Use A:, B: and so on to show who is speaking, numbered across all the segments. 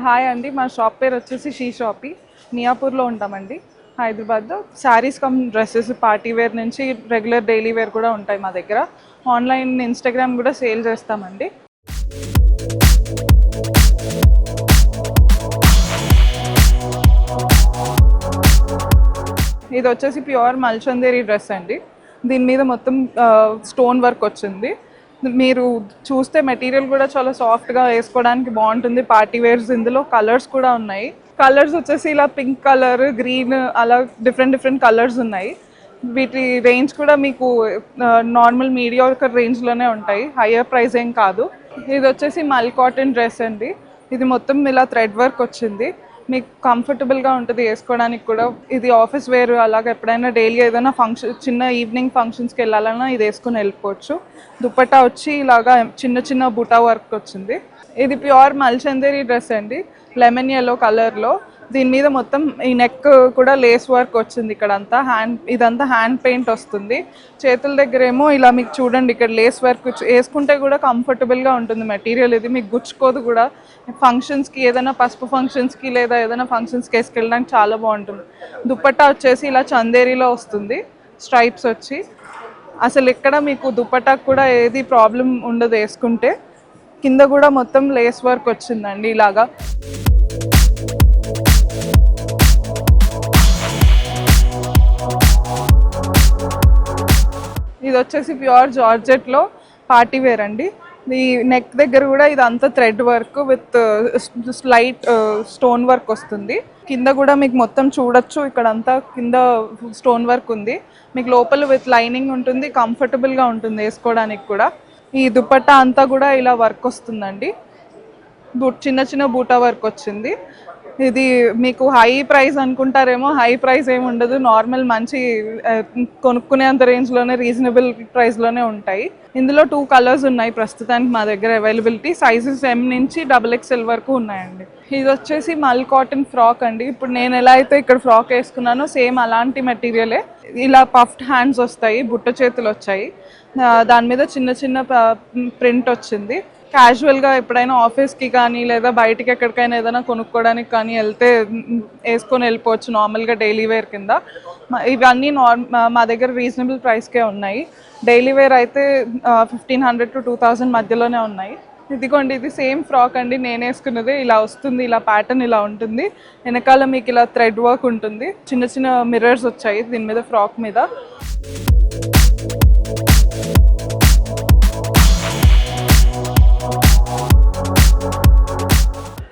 A: Hi అండి, మా shop పేరు వచ్చేసి షీ షాపీ. మియాపూర్లో ఉంటామండి, హైదరాబాద్లో. Saris cum dresses, party wear నుంచి రెగ్యులర్ డైలీ వేర్ కూడా ఉంటాయి మా దగ్గర. ఆన్లైన్, ఇన్స్టాగ్రామ్ కూడా సేల్ చేస్తామండి. ఇది వచ్చేసి ప్యూర్ మల్చందేరి డ్రెస్ అండి. దీని మీద మొత్తం స్టోన్ వర్క్ వచ్చింది. మీరు చూస్తే మెటీరియల్ కూడా చాలా సాఫ్ట్గా వేసుకోవడానికి బాగుంటుంది. పార్టీ వేర్స్, ఇందులో కలర్స్ కూడా ఉన్నాయి. కలర్స్ వచ్చేసి ఇలా పింక్ కలర్, గ్రీన్, అలా డిఫరెంట్ కలర్స్ ఉన్నాయి. వీటి రేంజ్ కూడా మీకు నార్మల్ మీడియాకర్ రేంజ్లోనే ఉంటాయి, హయ్యర్ ప్రైస్ ఏం కాదు. ఇది వచ్చేసి మల్ కాటన్ డ్రెస్ అండి. ఇది మొత్తం ఇలా థ్రెడ్ వర్క్ వచ్చింది. మీకు కంఫర్టబుల్గా ఉంటుంది వేసుకోవడానికి కూడా. ఇది ఆఫీస్ వేర్, అలాగే ఎప్పుడైనా డైలీ ఏదైనా ఫంక్షన్, చిన్న ఈవినింగ్ ఫంక్షన్స్కి వెళ్ళాలన్నా ఇది వేసుకుని వెళ్ళిపోవచ్చు. దుపట్టా వచ్చి ఇలాగా చిన్న బుటా వర్క్ వచ్చింది. ఇది ప్యూర్ మల్చందేరి డ్రెస్ అండి, లెమన్ ఎల్లో కలర్లో. దీని మీద మొత్తం ఈ నెక్ కూడా లేస్ వర్క్ వచ్చింది. ఇక్కడంతా ఇదంతా హ్యాండ్ పెయింట్ వస్తుంది. చేతుల దగ్గర ఏమో ఇలా మీకు చూడండి, ఇక్కడ లేస్ వర్క్ వేసుకుంటే కూడా కంఫర్టబుల్గా ఉంటుంది మెటీరియల్. ఇది మీకు గుచ్చుకోదు కూడా. ఫంక్షన్స్కి, ఏదైనా పసుపు ఫంక్షన్స్కి లేదా ఏదైనా ఫంక్షన్స్కి వేసుకెళ్ళడానికి చాలా బాగుంటుంది. దుపట్టా వచ్చేసి ఇలా చందేరిలో వస్తుంది, స్ట్రైప్స్ వచ్చి. అసలు ఇక్కడ మీకు దుపట్టాకు కూడా ఏది ప్రాబ్లం ఉండదు వేసుకుంటే. కింద కూడా మొత్తం లేస్ వర్క్ వచ్చిందండి ఇలాగా. ఇది వచ్చేసి ప్యూర్ జార్జెట్లో పార్టీ వేర్ అండి. ఈ నెక్ దగ్గర కూడా ఇదంతా thread work with slight stone work వస్తుంది. కింద కూడా మీకు మొత్తం చూడొచ్చు, ఇక్కడంతా కింద స్టోన్ వర్క్ ఉంది. మీకు లోపల విత్ లైనింగ్ ఉంటుంది, కంఫర్టబుల్గా ఉంటుంది వేసుకోవడానికి కూడా. ఈ దుపట్టా అంతా కూడా ఇలా వర్క్ వస్తుందండి, చిన్న బూటా వర్క్ వచ్చింది. ఇది మీకు హై ప్రైస్ అనుకుంటారేమో, హై ప్రైస్ ఏమి ఉండదు. నార్మల్ మంచి కొనుక్కునేంత రేంజ్లోనే, రీజనబుల్ ప్రైస్లోనే ఉంటాయి. ఇందులో 2 కలర్స్ ఉన్నాయి ప్రస్తుతానికి మా దగ్గర అవైలబిలిటీ. సైజెస్ M నుంచి XXL వరకు ఉన్నాయండి. ఇది వచ్చేసి మల్ కాటన్ ఫ్రాక్ అండి. ఇప్పుడు నేను ఎలా అయితే ఇక్కడ ఫ్రాక్ వేసుకున్నానో సేమ్ అలాంటి మెటీరియలే. ఇలా పఫ్డ్ హ్యాండ్స్ వస్తాయి, బుట్ట చేతులు వచ్చాయి. దాని మీద చిన్న ప్రింట్ వచ్చింది. క్యాజువల్గా ఎప్పుడైనా ఆఫీస్కి కానీ లేదా బయటికి ఎక్కడికైనా ఏదైనా కొనుక్కోవడానికి కానీ వెళ్తే వేసుకొని వెళ్ళిపోవచ్చు, నార్మల్గా డైలీ వేర్ కింద. ఇవన్నీ మా దగ్గర రీజనబుల్ ప్రైస్కే ఉన్నాయి. డైలీ వేర్ అయితే 1500 to 2000 మధ్యలోనే ఉన్నాయి. ఇదిగోండి, ఇది సేమ్ ఫ్రాక్ అండి, నేను వేసుకున్నది. ఇలా వస్తుంది, ఇలా ప్యాటర్న్ ఇలా ఉంటుంది. వెనకాల మీకు ఇలా థ్రెడ్ వర్క్ ఉంటుంది. చిన్న మిర్రర్స్ వచ్చాయి దీని మీద, ఫ్రాక్ మీద.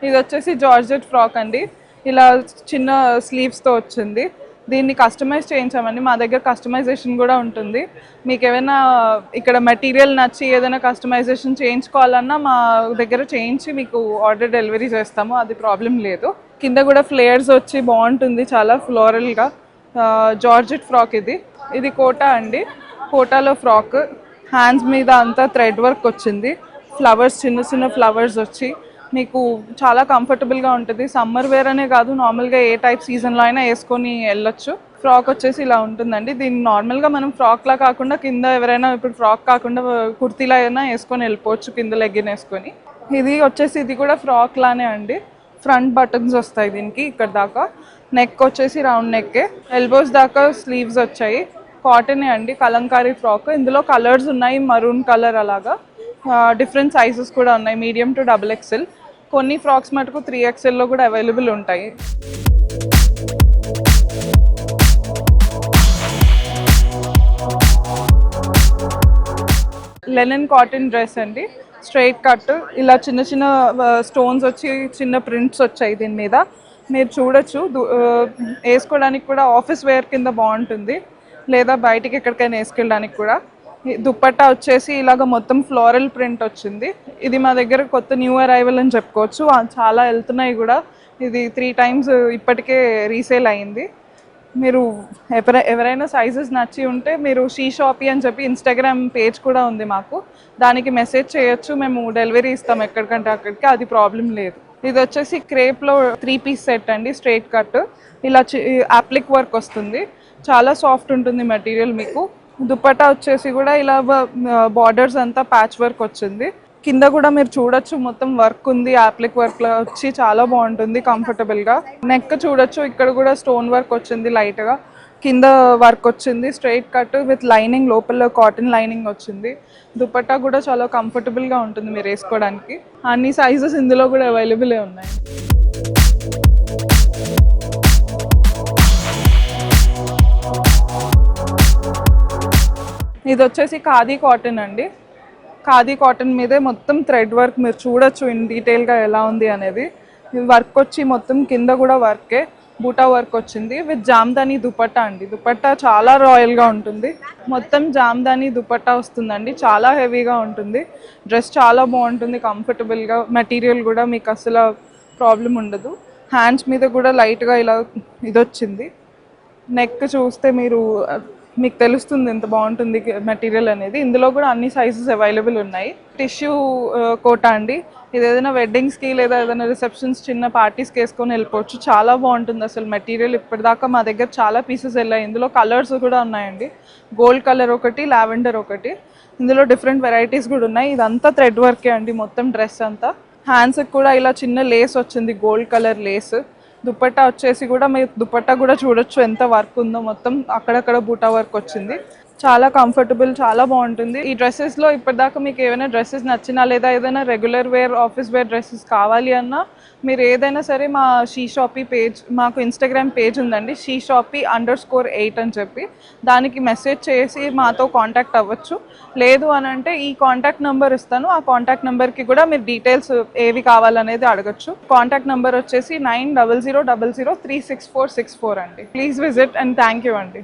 A: ఇది వచ్చేసి జార్జెట్ ఫ్రాక్ అండి. ఇలా చిన్న స్లీవ్స్తో వచ్చింది. దీన్ని కస్టమైజ్ చేయించామండి. మా దగ్గర కస్టమైజేషన్ కూడా ఉంటుంది. మీకు ఏమైనా ఇక్కడ మెటీరియల్ నచ్చి ఏదైనా కస్టమైజేషన్ చేయించుకోవాలన్నా మా దగ్గర చేయించి మీకు ఆర్డర్ డెలివరీ చేస్తాము, అది ప్రాబ్లం లేదు. కింద కూడా ఫ్లేయర్స్ వచ్చి బాగుంటుంది, చాలా ఫ్లోరల్గా. జార్జెట్ ఫ్రాక్ ఇది కోటా అండి. కోటాలో ఫ్రాక్, హ్యాండ్స్ మీద అంతా థ్రెడ్ వర్క్ వచ్చింది. ఫ్లవర్స్, చిన్న ఫ్లవర్స్ వచ్చి మీకు చాలా కంఫర్టబుల్గా ఉంటుంది. సమ్మర్ వేర్ అనే కాదు, నార్మల్గా ఏ టైప్ సీజన్లో అయినా వేసుకొని వెళ్ళొచ్చు. ఫ్రాక్ వచ్చేసి ఇలా ఉంటుందండి. దీన్ని నార్మల్గా మనం ఫ్రాక్లా కాకుండా కింద ఎవరైనా ఇప్పుడు ఫ్రాక్ కాకుండా కుర్తీలా అయినా వేసుకొని వెళ్ళిపోవచ్చు, కింద లెగ్గిన్ వేసుకొని. ఇది వచ్చేసి ఇది కూడా ఫ్రాక్ లానే అండి. ఫ్రంట్ బటన్స్ వస్తాయి దీనికి ఇక్కడ దాకా. నెక్ వచ్చేసి రౌండ్ నెక్కే, ఎల్బోస్ దాకా స్లీవ్స్ వచ్చాయి. కాటనే అండి, కలంకారీ ఫ్రాక్. ఇందులో కలర్స్ ఉన్నాయి, మరూన్ కలర్ అలాగా. డిఫరెంట్ సైజెస్ కూడా ఉన్నాయి, మీడియం టు XXL. కొన్ని ఫ్రాక్స్ మటుకు 3XLలో కూడా అవైలబుల్ ఉంటాయి. లెనిన్ కాటన్ డ్రెస్ అండి, స్ట్రైట్ కట్. ఇలా చిన్న స్టోన్స్ వచ్చి చిన్న ప్రింట్స్ వచ్చాయి దీని మీద. మీరు చూడొచ్చు, వేసుకోవడానికి కూడా ఆఫీస్ వేర్ కింద బాగుంటుంది, లేదా బయటికి ఎక్కడికైనా వేసుకెళ్ళడానికి కూడా. దుపట్టా వచ్చేసి ఇలాగ మొత్తం ఫ్లోరల్ ప్రింట్ వచ్చింది. ఇది మా దగ్గర కొత్త న్యూ అరైవల్ అని చెప్పుకోవచ్చు, చాలా వెళ్తున్నాయి కూడా. ఇది 3 times ఇప్పటికే రీసేల్ అయింది. మీరు ఎవరైనా సైజెస్ నచ్చి ఉంటే మీరు షీ షాపీ అని చెప్పి ఇన్స్టాగ్రామ్ పేజ్ కూడా ఉంది మాకు, దానికి మెసేజ్ చేయొచ్చు. మేము డెలివరీ ఇస్తాం ఎక్కడికంటే అక్కడికి, అది ప్రాబ్లం లేదు. ఇది వచ్చేసి క్రేప్లో 3 piece సెట్ అండి, స్ట్రైట్ కట్. ఇలా అప్లిక్ వర్క్ వస్తుంది, చాలా సాఫ్ట్ ఉంటుంది మెటీరియల్ మీకు. దుపట్టా వచ్చేసి కూడా ఇలా బార్డర్స్ అంతా ప్యాచ్ వర్క్ వచ్చింది. కింద కూడా మీరు చూడొచ్చు, మొత్తం వర్క్ ఉంది, యాప్లిక్ వర్క్ లో వచ్చి చాలా బాగుంటుంది కంఫర్టబుల్ గా. నెక్ చూడొచ్చు, ఇక్కడ కూడా స్టోన్ వర్క్ వచ్చింది లైట్ గా, కింద వర్క్ వచ్చింది, స్ట్రైట్ కట్ విత్ లైనింగ్, లోపల కాటన్ లైనింగ్ వచ్చింది. దుపట్టా కూడా చాలా కంఫర్టబుల్ గా ఉంటుంది మీరు వేసుకోవడానికి. అన్ని సైజెస్ ఇందులో కూడా అవైలబుల్ ఉన్నాయి. ఇది వచ్చేసి ఖాదీ కాటన్ అండి. ఖాదీ కాటన్ మీదే మొత్తం థ్రెడ్ వర్క్ మీరు చూడొచ్చు ఇన్ డీటెయిల్గా ఎలా ఉంది అనేది. ఇది వర్క్ వచ్చి మొత్తం కింద కూడా వర్కే, బూటా వర్క్ వచ్చింది విత్ జామ్దాని దుపట్టా అండి. దుపట్టా చాలా రాయల్గా ఉంటుంది, మొత్తం జామ్దాని దుపట్టా వస్తుందండి, చాలా హెవీగా ఉంటుంది. డ్రెస్ చాలా బాగుంటుంది కంఫర్టబుల్గా, మెటీరియల్ కూడా మీకు అసలు ప్రాబ్లం ఉండదు. హ్యాండ్స్ మీద కూడా లైట్గా ఇలా ఇది వచ్చింది. నెక్ చూస్తే మీకు తెలుస్తుంది ఎంత బాగుంటుంది మెటీరియల్ అనేది. ఇందులో కూడా అన్ని సైజెస్ అవైలబుల్ ఉన్నాయి. టిష్యూ కోటా అండి. ఇది ఏదైనా వెడ్డింగ్స్కి లేదా ఏదైనా రిసెప్షన్స్, చిన్న పార్టీస్కి వేసుకొని వెళ్ళిపోవచ్చు. చాలా బాగుంటుంది అసలు మెటీరియల్. ఇప్పటిదాకా మా దగ్గర చాలా పీసెస్ వెళ్ళాయి. ఇందులో కలర్స్ కూడా ఉన్నాయండి, గోల్డ్ కలర్ ఒకటి, లావెండర్ ఒకటి. ఇందులో డిఫరెంట్ వెరైటీస్ కూడా ఉన్నాయి. ఇదంతా థ్రెడ్ వర్కే అండి మొత్తం డ్రెస్ అంతా. హ్యాండ్స్కి కూడా ఇలా చిన్న లేస్ వచ్చింది, గోల్డ్ కలర్ లేస్. దుపట్టా వచ్చేసి కూడా మీరు దుపట్టా కూడా చూడొచ్చు ఎంత వర్క్ ఉందో, మొత్తం అక్కడక్కడ బూటా వర్క్ వచ్చింది. చాలా కంఫర్టబుల్, చాలా బాగుంటుంది. ఈ డ్రెస్సెస్లో ఇప్పటిదాకా మీకు ఏమైనా డ్రెస్సెస్ నచ్చినా లేదా ఏదైనా regular wear, office wear dresses కావాలి అన్నా మీరు ఏదైనా సరే మా షీ షాపీ పేజ్, మాకు ఇన్స్టాగ్రామ్ పేజ్ ఉందండి, షీ షాపీ _8 అని చెప్పి, దానికి మెసేజ్ చేసి మాతో కాంటాక్ట్ అవ్వచ్చు. లేదు అని అంటే ఈ కాంటాక్ట్ నెంబర్ ఇస్తాను, ఆ కాంటాక్ట్ నెంబర్కి కూడా మీరు డీటెయిల్స్ ఏవి కావాలనేది అడగచ్చు. కాంటాక్ట్ నెంబర్ వచ్చేసి 9000036464 అండి. Please visit and thank you అండి.